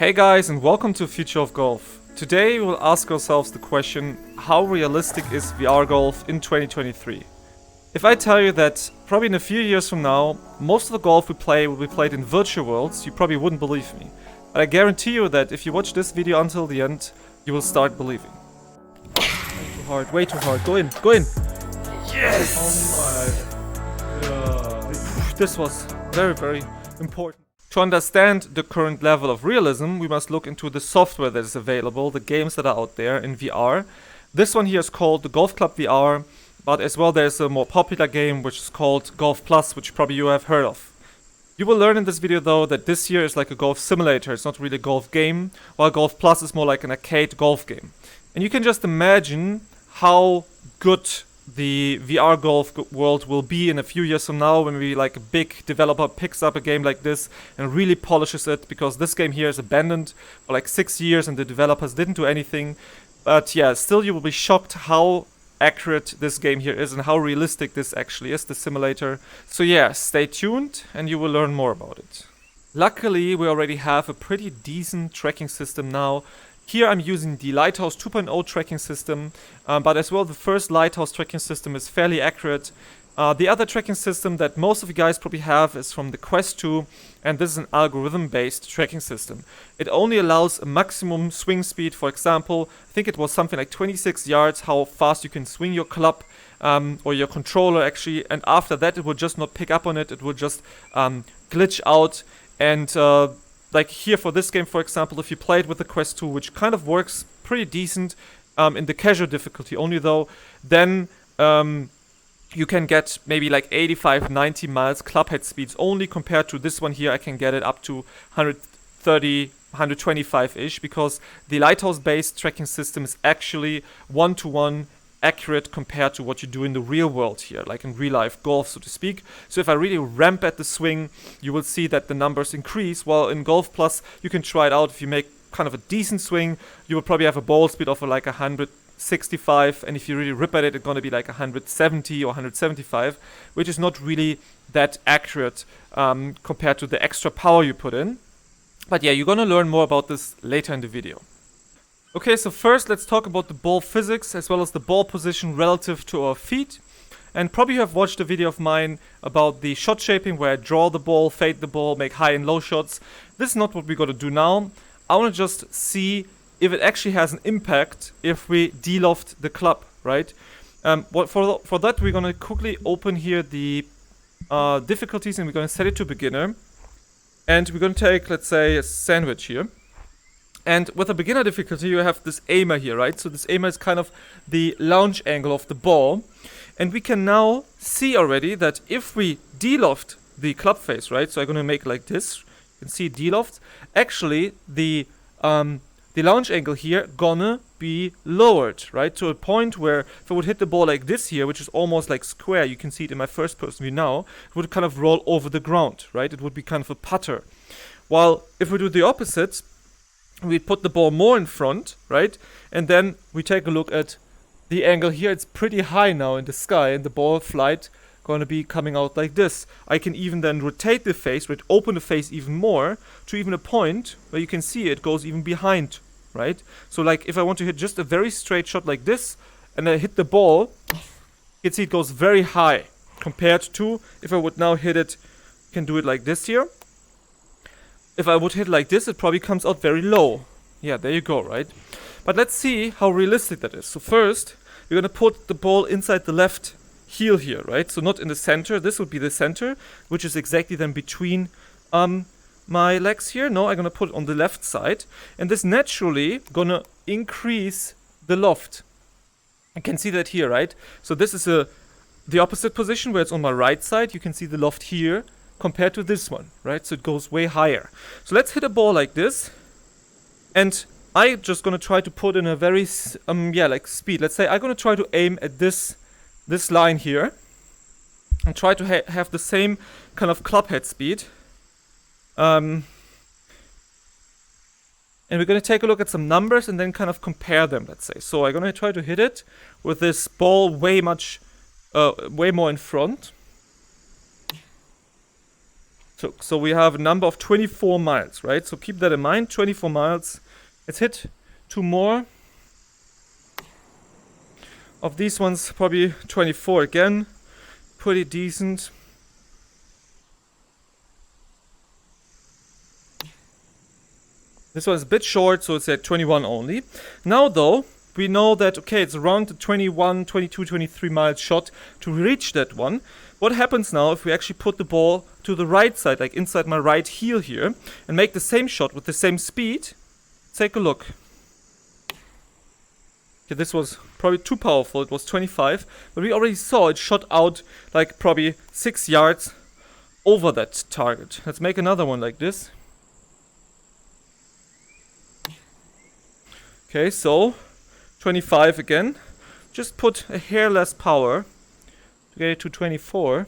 Hey guys, and welcome to Future of Golf. Today we'll ask ourselves the question, how realistic is VR golf in 2023? If I tell you that probably in a few years from now, most of the golf we play will be played in virtual worlds, you probably wouldn't believe me. But I guarantee you that if you watch this video until the end, you will start believing. Way too hard, go in, go in! Yes! Oh my god. This was very, very important. To understand the current level of realism, we must look into the software that is available, the games that are out there in VR. This one here is called the Golf Club VR, but as well there's a more popular game which is called Golf Plus, which probably you have heard of. You will learn in this video though that this here is like a golf simulator, it's not really a golf game, while Golf Plus is more like an arcade golf game. And you can just imagine how good the VR golf world will be in a few years from now when we like a big developer picks up a game like this and really polishes it, because this game here is abandoned for like 6 years and the developers didn't do anything. But yeah, still you will be shocked how accurate this game here is and how realistic this actually is, the simulator. So yeah, stay tuned and you will learn more about it. Luckily, we already have a pretty decent tracking system now. Here I'm using the Lighthouse 2.0 tracking system, but as well the first Lighthouse tracking system is fairly accurate. The other tracking system that most of you guys probably have is from the Quest 2, and this is an algorithm-based tracking system. It only allows a maximum swing speed. For example, I think it was something like 26 yards, how fast you can swing your club or your controller actually, and after that it will just not pick up on it, it will just glitch out. And like here for this game, for example, if you play it with the Quest 2, which kind of works pretty decent in the casual difficulty only though, then you can get maybe like 85, 90 miles club head speeds only, compared to this one here I can get it up to 130, 125-ish, because the Lighthouse-based tracking system is actually one-to-one accurate compared to what you do in the real world here, like in real life golf, so to speak. So if I really ramp at the swing, you will see that the numbers increase, while in Golf Plus you can try it out. If you make kind of a decent swing, you will probably have a ball speed of like 165, and if you really rip at it, it's going to be like 170 or 175, which is not really that accurate compared to the extra power you put in. But yeah, you're going to learn more about this later in the video. Okay, so first let's talk about the ball physics as well as the ball position relative to our feet. And probably you have watched a video of mine about the shot shaping where I draw the ball, fade the ball, make high and low shots. This is not what we're going to do now. I want to just see if it actually has an impact if we de-loft the club, right? For that we're going to quickly open here the difficulties, and we're going to set it to beginner. And we're going to take, let's say, a sandwich here. And with a beginner difficulty, you have this aimer here, right? So this aimer is kind of the launch angle of the ball. And we can now see already that if we de-loft the club face, right? So I'm going to make like this. You can see de-loft. Actually, the launch angle here gonna be lowered, right? To a point where if I would hit the ball like this here, which is almost like square, you can see it in my first person view now, it would kind of roll over the ground, right? It would be kind of a putter. While if we do the opposite, we put the ball more in front, right? And then we take a look at the angle here. It's pretty high now in the sky, and the ball flight going to be coming out like this. I can even then rotate the face, right? Open the face even more to even a point where you can see it goes even behind, right? So like if I want to hit just a very straight shot like this, and I hit the ball, you can see it goes very high compared to if I would now hit it, you can do it like this here. If I would hit like this, it probably comes out very low. Yeah, there you go, right? But let's see how realistic that is. So first, we're going to put the ball inside the left heel here, right? So not in the center. This would be the center, which is exactly then between my legs here. No, I'm going to put it on the left side. And this naturally going to increase the loft. You can see that here, right? So this is the opposite position where it's on my right side. You can see the loft here compared to this one, right? So it goes way higher. So let's hit a ball like this, and I'm just gonna try to put in a very like speed. Let's say I'm gonna try to aim at this line here and try to have the same kind of club head speed. And we're gonna take a look at some numbers and then kind of compare them, let's say. So I'm gonna try to hit it with this ball way more in front. took. So we have a number of 24 miles, right? So keep that in mind, 24 miles. Let's hit 2 more. Of these ones, probably 24 again. Pretty decent. This one is a bit short, so it's at 21 only. Now though, we know that, okay, it's around the 21, 22, 23 mile shot to reach that one. What happens now if we actually put the ball to the right side, like inside my right heel here, and make the same shot with the same speed? Take a look. Okay, this was probably too powerful, it was 25, but we already saw it shot out like probably 6 yards over that target. Let's make another one like this. Okay, so 25 again. Just put a hair less power to get it to 24.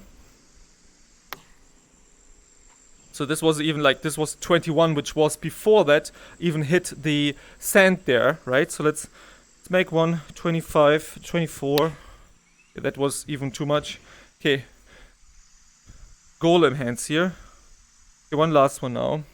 So this was even like, this was 21, which was before that even hit the sand there, right? So let's make one 25, 24. Okay, that was even too much. Okay, golem hands here. Okay, one last one now.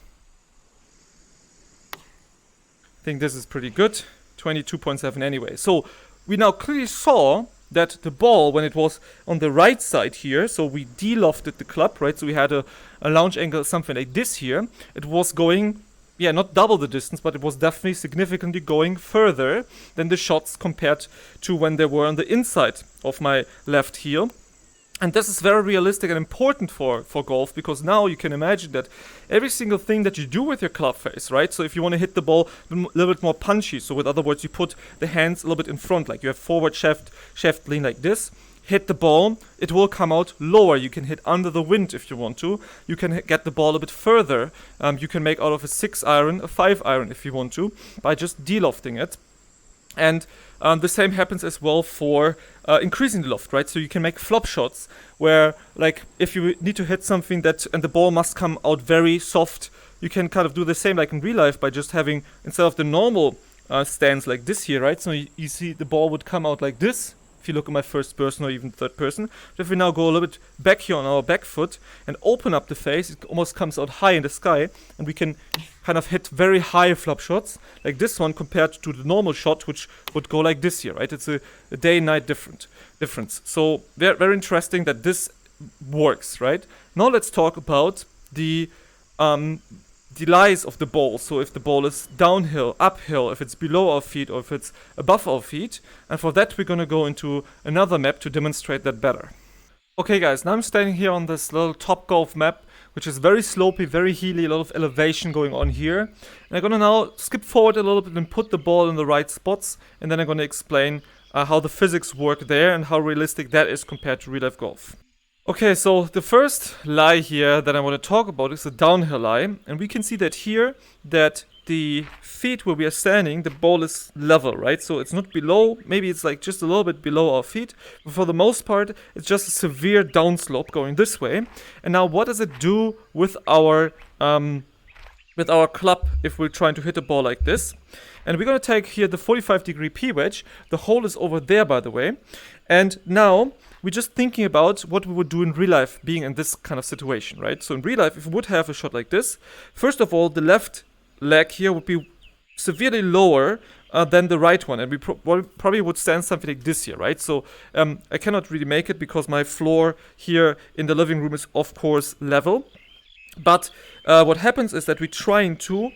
I think this is pretty good. 22.7 anyway. So we now clearly saw that the ball, when it was on the right side here, so we de-lofted the club, right? So we had a launch angle, something like this here. It was going, yeah, not double the distance, but it was definitely significantly going further than the shots compared to when they were on the inside of my left heel. And this is very realistic and important for golf, because now you can imagine that every single thing that you do with your club face, right? So if you want to hit the ball a little bit more punchy, so with other words, you put the hands a little bit in front, like you have forward shaft lean like this, hit the ball, it will come out lower. You can hit under the wind if you want to. You can get the ball a bit further. You can make out of a 6 iron, a 5 iron if you want to, by just de-lofting it. And the same happens as well for increasing the loft, right? So you can make flop shots where, like, if you need to hit something that, and the ball must come out very soft, you can kind of do the same like in real life by just having, instead of the normal stance like this here, right? So you see the ball would come out like this, if you look at my first person or even third person. But if we now go a little bit back here on our back foot and open up the face, it almost comes out high in the sky, and we can kind of hit very high flop shots like this one compared to the normal shot, which would go like this here, right? It's a day-night difference. So very, very interesting that this works, right? Now let's talk about the lies of the ball. So if the ball is downhill, uphill, if it's below our feet or if it's above our feet. And for that we're going to go into another map to demonstrate that better. Okay guys, now I'm standing here on this little Topgolf map, which is very slopey, very hilly, a lot of elevation going on here. And I'm going to now skip forward a little bit and put the ball in the right spots, and then I'm going to explain how the physics work there and how realistic that is compared to real life golf. Okay, so the first lie here that I want to talk about is the downhill lie, and we can see that here that the feet where we are standing, the ball is level, right? So it's not below, maybe it's like just a little bit below our feet, but for the most part it's just a severe downslope going this way. And now what does it do with our club if we're trying to hit a ball like this? And we're going to take here the 45-degree P-wedge. The hole is over there, by the way. And now we're just thinking about what we would do in real life being in this kind of situation, right? So in real life, if we would have a shot like this, first of all, the left leg here would be severely lower than the right one. And we probably would stand something like this here, right? So I cannot really make it because my floor here in the living room is, of course, level. But what happens is that we're trying to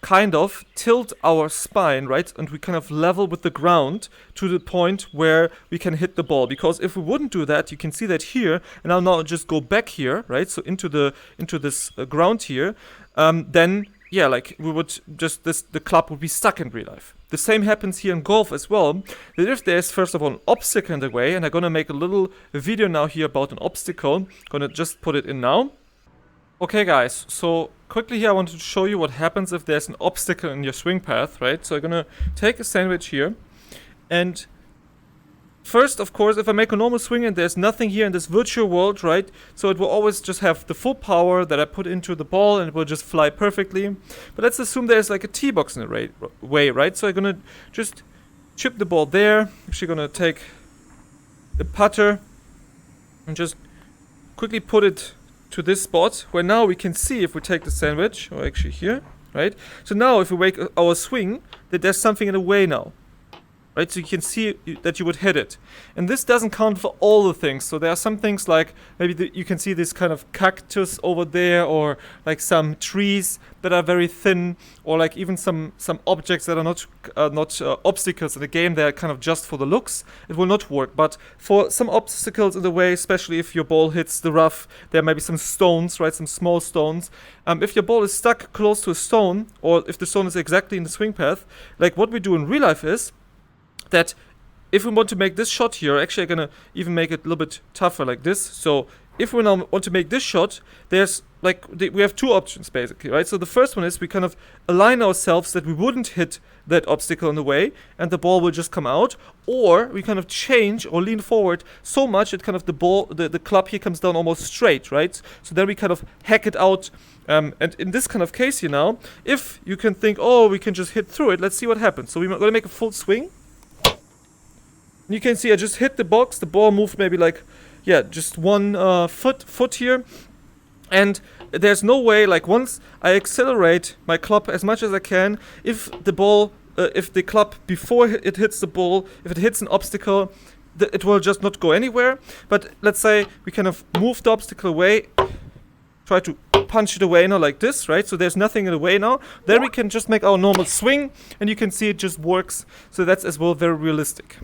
kind of tilt our spine, right? And we kind of level with the ground to the point where we can hit the ball. Because if we wouldn't do that, you can see that here, and I'll now just go back here, right? So into this ground here, then yeah, like we would just, the club would be stuck in real life. The same happens here in golf as well. That if there's first of all an obstacle in the way, and I'm gonna make a little video now here about an obstacle, gonna just put it in now. Okay guys, so quickly here I wanted to show you what happens if there's an obstacle in your swing path, right? So I'm gonna take a sandwich here, and first, of course, if I make a normal swing and there's nothing here in this virtual world, right? So it will always just have the full power that I put into the ball and it will just fly perfectly. But let's assume there's like a tee box in the way, right? So I'm gonna just chip the ball there. Actually gonna take the putter and just quickly put it to this spot where now we can see if we take the sandwich, or actually here, right? So now if we make our swing, that there's something in the way now. Right, so you can see that you would hit it. And this doesn't count for all the things. So there are some things like, maybe you can see this kind of cactus over there, or like some trees that are very thin, or like even some objects that are not obstacles in the game. They're kind of just for the looks. It will not work. But for some obstacles in the way, especially if your ball hits the rough, there may be some stones, right, some small stones. If your ball is stuck close to a stone, or if the stone is exactly in the swing path, like what we do in real life is, that if we want to make this shot here, actually I'm gonna even make it a little bit tougher like this. So if we now want to make this shot, there's like, we have two options basically, right? So the first one is we kind of align ourselves that we wouldn't hit that obstacle in the way and the ball will just come out, or we kind of change or lean forward so much that kind of the club here comes down almost straight, right? So then we kind of hack it out. And in this kind of case here now, if you can think, oh, we can just hit through it, let's see what happens. So we're gonna make a full swing. You can see I just hit the box, the ball moved maybe like, yeah, just one foot here. And there's no way, like once I accelerate my club as much as I can, if the club before it hits the ball, if it hits an obstacle, it will just not go anywhere. But let's say we kind of move the obstacle away, try to punch it away now like this, right? So there's nothing in the way now. Then we can just make our normal swing, and you can see it just works. So that's as well very realistic.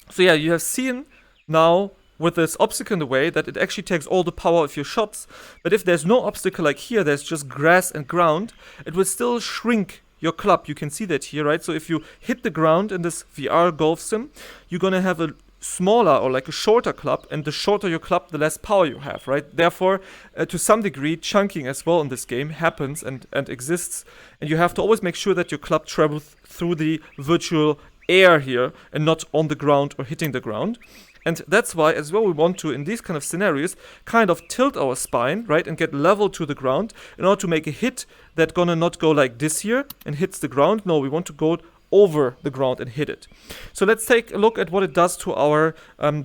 So yeah, you have seen now with this obstacle in the way that it actually takes all the power of your shots. But if there's no obstacle like here, there's just grass and ground, it will still shrink your club. You can see that here, right? So if you hit the ground in this VRgolf sim, you're gonna have a smaller or like a shorter club, and the shorter your club, the less power you have, right? Therefore, to some degree, chunking as well in this game happens and exists, and you have to always make sure that your club travels through the virtual air here and not on the ground or hitting the ground. And that's why as well we want to, in these kind of scenarios, kind of tilt our spine, right, and get level to the ground in order to make a hit that gonna not go like this here and hits the ground. No, we want to go over the ground and hit it. So let's take a look at what it does to our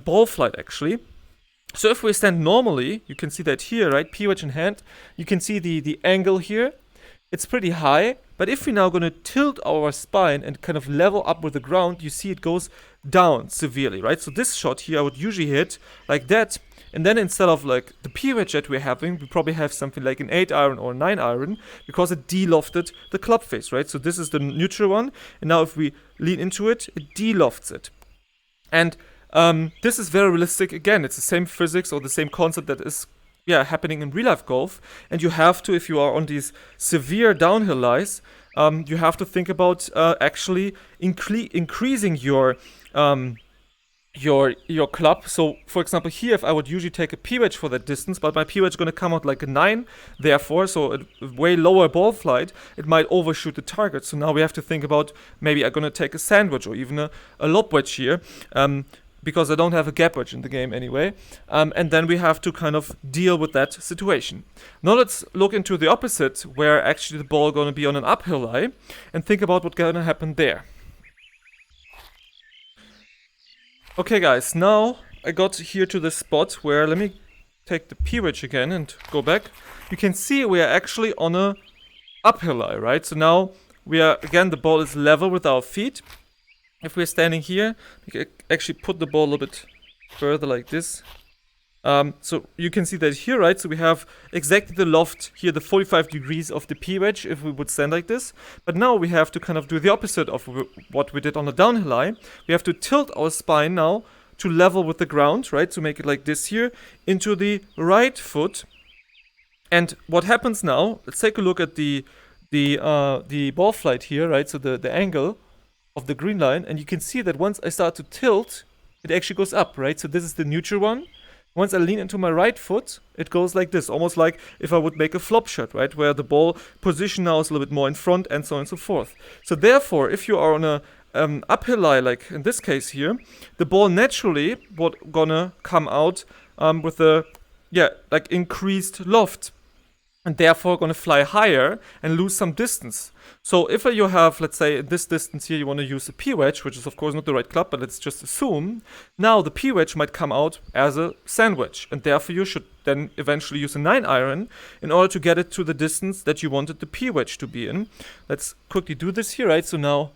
ball flight actually. So if we stand normally, you can see that here, right, p-wedge in hand, you can see the angle here. It's pretty high, but if we're now going to tilt our spine and kind of level up with the ground, you see it goes down severely, right? So this shot here I would usually hit like that, and then instead of like the p-wedge that we're having, we probably have something like an 8-iron or 9-iron because it de-lofted the club face, right? So this is the neutral one, and now if we lean into it, it de-lofts it. And this is very realistic. Again, it's the same physics or the same concept that is happening in real life golf, and you have to, if you are on these severe downhill lies, you have to think about actually increasing your club. So for example here, if I would usually take a p-wedge for that distance, but my p-wedge is going to come out like a 9, therefore, so a way lower ball flight, it might overshoot the target. So now we have to think about, maybe I'm going to take a sandwich or even a lob wedge here, because I don't have a gap wedge in the game anyway. And then we have to kind of deal with that situation. Now let's look into the opposite, where actually the ball going to be on an uphill lie, and think about what's going to happen there. Okay guys, now I got here to the spot where, let me take the p-wedge again and go back. You can see we are actually on a uphill lie, right? So now we are, again, the ball is level with our feet. If we're standing here, we can actually put the ball a little bit further like this. So you can see that here, right? So we have exactly the loft here, the 45 degrees of the p-wedge if we would stand like this. But now we have to kind of do the opposite of what we did on the downhill lie. We have to tilt our spine now to level with the ground, right? To make it like this here, into the right foot. And what happens now, let's take a look at the ball flight here, right? So the angle of the green line, and you can see that once I start to tilt, it actually goes up, right? So this is the neutral one. Once I lean into my right foot, it goes like this, almost like if I would make a flop shot, right? Where the ball position now is a little bit more in front, and so on and so forth. So therefore, if you are on a uphill lie, like in this case here, the ball naturally would gonna come out with a, like increased loft. and therefore going to fly higher and lose some distance. So if you have, let's say, this distance here, you want to use a P-wedge, which is of course not the right club, but let's just assume. Now the P-wedge might come out as a sandwich, and therefore you should then eventually use a 9-iron in order to get it to the distance that you wanted the P-wedge to be in. Let's quickly do this here, right? So now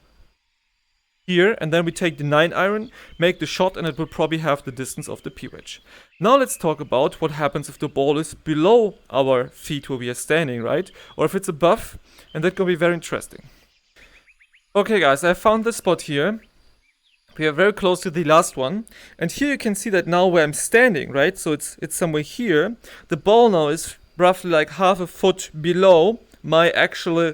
here, and then we take the 9-iron, make the shot, and it will probably have the distance of the P-wedge. Now let's talk about what happens if the ball is below our feet where we are standing, right? Or if it's above, and that can be very interesting. Okay guys, I found this spot here. We are very close to the last one, and here you can see that now where I'm standing, right? So it's somewhere here. The ball now is roughly like half a foot below my actual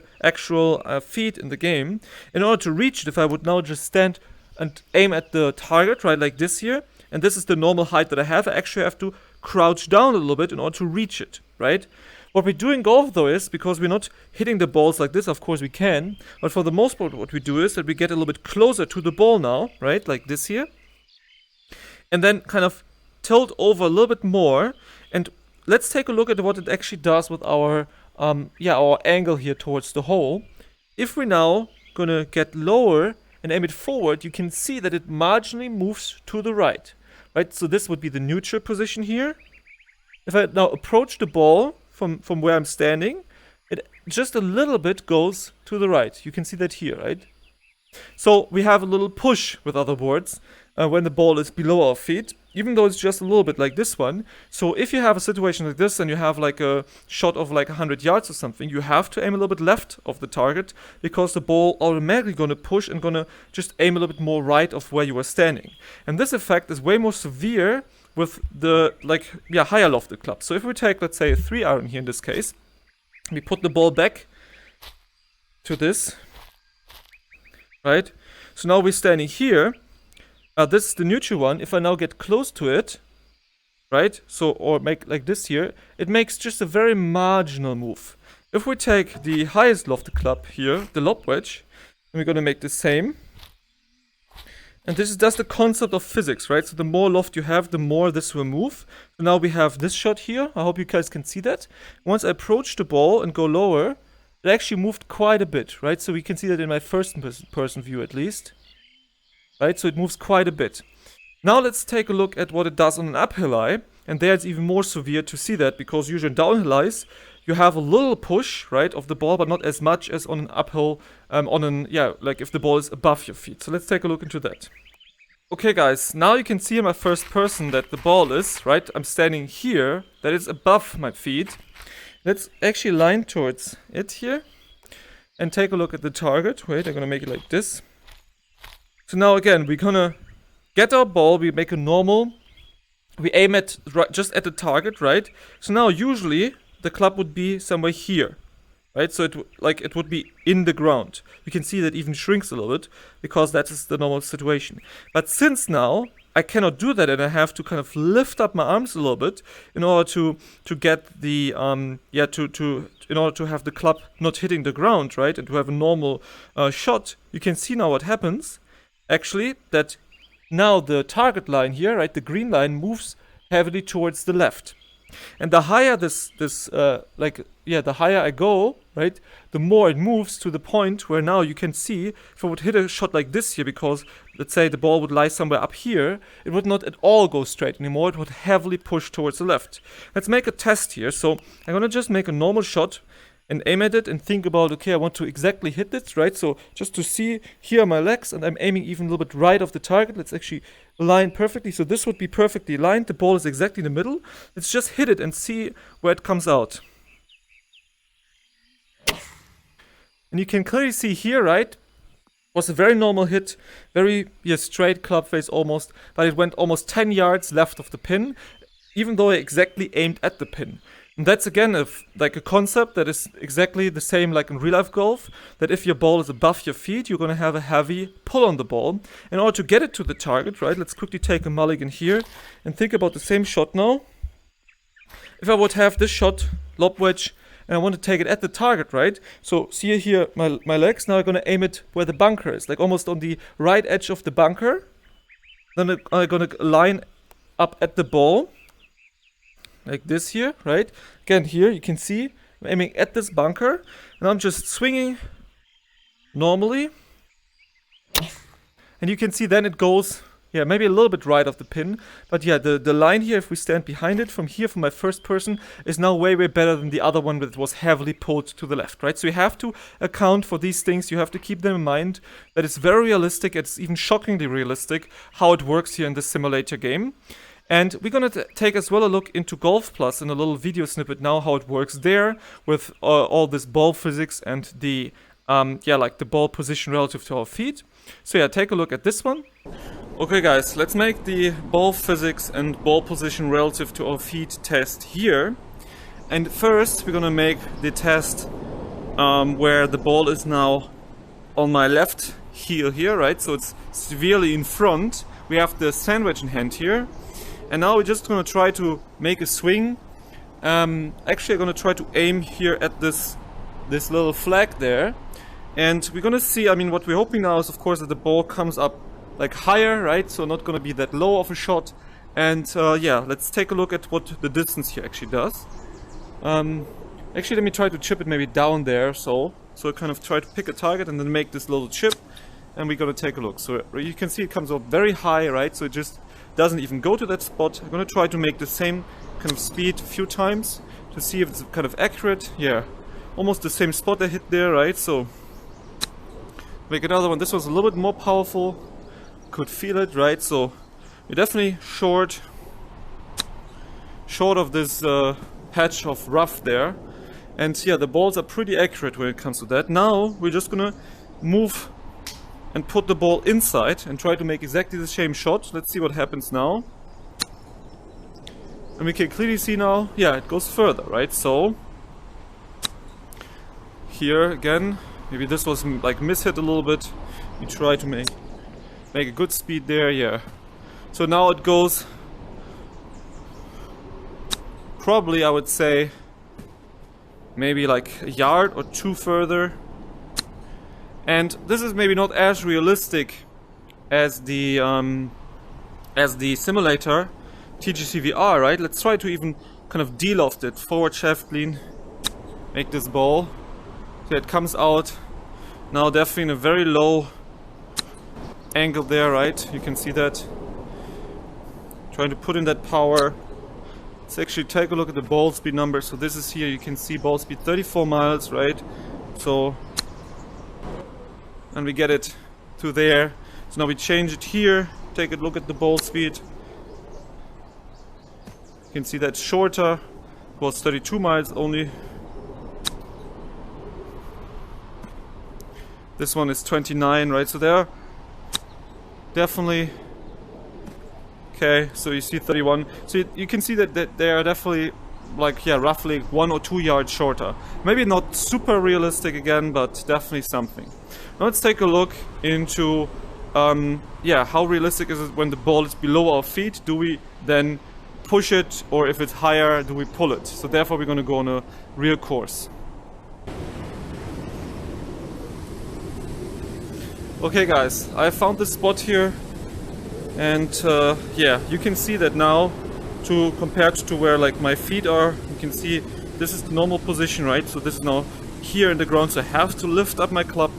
feet in the game. In order to reach it, if I would now just stand and aim at the target, right, like this here, and this is the normal height that I have actually have to crouch down a little bit in order to reach it, right? What we do in golf though is, because we're not hitting the balls like this, of course we can, but for the most part what we do is that we get a little bit closer to the ball now, right, like this here, and then kind of tilt over a little bit more, and let's take a look at what it actually does with our angle here towards the hole. If we're now gonna get lower and aim it forward, you can see that it marginally moves to the right, right? So this would be the neutral position here. If I now approach the ball from where I'm standing, it just a little bit goes to the right. You can see that here, right? So we have a little push, with other words, when the ball is below our feet, even though it's just a little bit like this one. So if you have a situation like this and you have like a shot of like 100 yards or something, you have to aim a little bit left of the target, because the ball automatically gonna push and gonna just aim a little bit more right of where you are standing. And this effect is way more severe with the higher lofted club. So if we take, let's say, a 3-iron here in this case, we put the ball back to this, right? So now we're standing here. This is the neutral one. If I now get close to it, right? So, or make like this here, it makes just a very marginal move. If we take the highest lofted club here, the lob wedge, and we're gonna make the same. And this is just the concept of physics, right? So the more loft you have, the more this will move. So now we have this shot here. I hope you guys can see that. Once I approach the ball and go lower, it actually moved quite a bit, right? So we can see that in my first person view at least. Right, so it moves quite a bit. Now let's take a look at what it does on an uphill lie, and there it's even more severe to see that, because usually in downhill lies you have a little push, right, of the ball, but not as much as on an uphill, like if the ball is above your feet. So let's take a look into that. Okay guys, now you can see in my first person that the ball is, right, I'm standing here, that is above my feet. Let's actually line towards it here, and take a look at the target. Wait, I'm gonna make it like this. So now again, we're gonna get our ball, we make a normal, we aim at just at the target, right? So now usually the club would be somewhere here, right? So it would be in the ground. You can see that even shrinks a little bit, because that is the normal situation. But since now I cannot do that, and I have to kind of lift up my arms a little bit in order to get the in order to have the club not hitting the ground, right? And to have a normal shot. You can see now what happens. Actually, that now the target line here, right, the green line, moves heavily towards the left. And the higher the higher I go, right, the more it moves to the point where now you can see, if I would hit a shot like this here, because let's say the ball would lie somewhere up here, it would not at all go straight anymore, it would heavily push towards the left. Let's make a test here. So I'm gonna just make a normal shot and aim at it and think about, okay, I want to exactly hit this, right? So just to see, here are my legs, and I'm aiming even a little bit right of the target. Let's actually align perfectly. So this would be perfectly aligned. The ball is exactly in the middle. Let's just hit it and see where it comes out. And you can clearly see here, right? Was a very normal hit, very straight club face almost, but it went almost 10 yards left of the pin, even though I exactly aimed at the pin. And that's again a concept that is exactly the same like in real life golf, that if your ball is above your feet, you're going to have a heavy pull on the ball. In order to get it to the target, right, let's quickly take a mulligan here and think about the same shot now. If I would have this shot, lob wedge, and I want to take it at the target, right? So see here my legs, now I'm going to aim it where the bunker is, like almost on the right edge of the bunker. Then I'm going to line up at the ball. Like this here, right? Again, here you can see I'm aiming at this bunker, and I'm just swinging normally. And you can see then it goes, yeah, maybe a little bit right of the pin. But yeah, the line here, if we stand behind it from here, from my first person, is now way, way better than the other one that was heavily pulled to the left, right? So you have to account for these things. You have to keep them in mind that it's very realistic. It's even shockingly realistic how it works here in this simulator game. And we're going to take as well a look into Golf Plus in a little video snippet now, how it works there with all this ball physics and the, like the ball position relative to our feet. So yeah, take a look at this one. Okay guys, let's make the ball physics and ball position relative to our feet test here. And first we're going to make the test where the ball is now on my left heel here, right? So it's severely in front. We have the sandwich in hand here. And now we're just going to try to make a swing. Actually, I'm going to try to aim here at this little flag there. And we're going to see, I mean, what we're hoping now is, of course, that the ball comes up like higher, right? So not going to be that low of a shot. And yeah, let's take a look at what the distance here actually does. Actually, let me try to chip it maybe down there. So I kind of try to pick a target and then make this little chip. And we're going to take a look. So you can see it comes up very high, right? So it just doesn't even go to that spot. I'm going to try to make the same kind of speed a few times to see if it's kind of accurate. Yeah, almost the same spot I hit there, right? So make another one. This was a little bit more powerful. Could feel it, right? So we're definitely short of this patch of rough there. And yeah, the balls are pretty accurate when it comes to that. Now we're just gonna move and put the ball inside and try to make exactly the same shot. Let's see what happens now. And we can clearly see now, yeah, it goes further, right? So here again, maybe this was like mishit a little bit. We try to make a good speed there, yeah. So now it goes probably, I would say, maybe like a yard or two further. And this is maybe not as realistic as the simulator TGC VR, right? Let's try to even kind of de-loft it. Forward shaft lean, make this ball. So it comes out now definitely in a very low angle there, right? You can see that. Trying to put in that power. Let's actually take a look at the ball speed number. So this is here, you can see ball speed 34 miles, right? So and we get it to there. So now we change it here, take a look at the ball speed. You can see that's shorter, it was 32 miles only. This one is 29, right? So they're definitely, okay, so you see 31. So you can see that they are definitely like, yeah, roughly 1 or 2 yards shorter. Maybe not super realistic again, but definitely something. Now let's take a look into yeah, how realistic is it when the ball is below our feet? Do we then push it, or if it's higher, do we pull it? So therefore we're going to go on a real course. Okay guys, I found this spot here, and yeah, you can see that now compared to where like my feet are. You can see this is the normal position, right? So this is now here in the ground, so I have to lift up my club.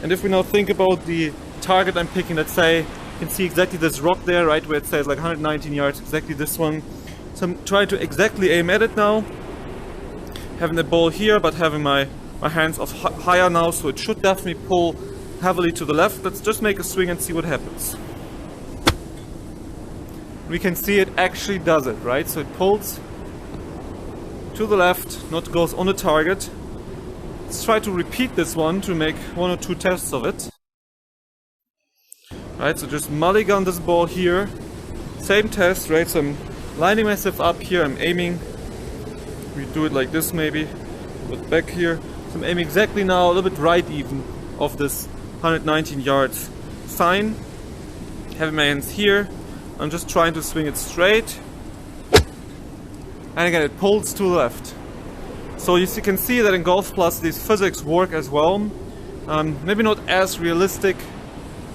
And if we now think about the target I'm picking, let's say, you can see exactly this rock there, right, where it says like 119 yards, exactly this one. So I'm trying to exactly aim at it now, having the ball here, but having my hands off higher now, so it should definitely pull heavily to the left. Let's just make a swing and see what happens. We can see it actually does it, right? So it pulls to the left, not goes on the target. Let's try to repeat this one to make 1 or 2 tests of it. Right, so just mulligan this ball here. Same test, right? So I'm lining myself up here, I'm aiming. We do it like this maybe, but back here. So I'm aiming exactly now, a little bit right even of this 119 yards sign. Having my hands here. I'm just trying to swing it straight. And again, it pulls to the left. So you can see that in Golf Plus these physics work as well. Maybe not as realistic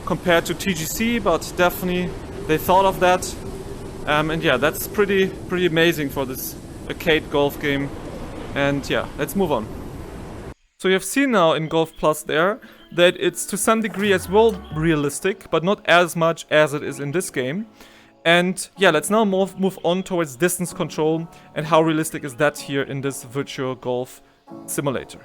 compared to TGC, but definitely they thought of that. And yeah, that's pretty amazing for this arcade golf game. And yeah, let's move on. So you have seen now in Golf Plus there that it's to some degree as well realistic, but not as much as it is in this game. And yeah, let's now move on towards distance control and how realistic is that here in this virtual golf simulator.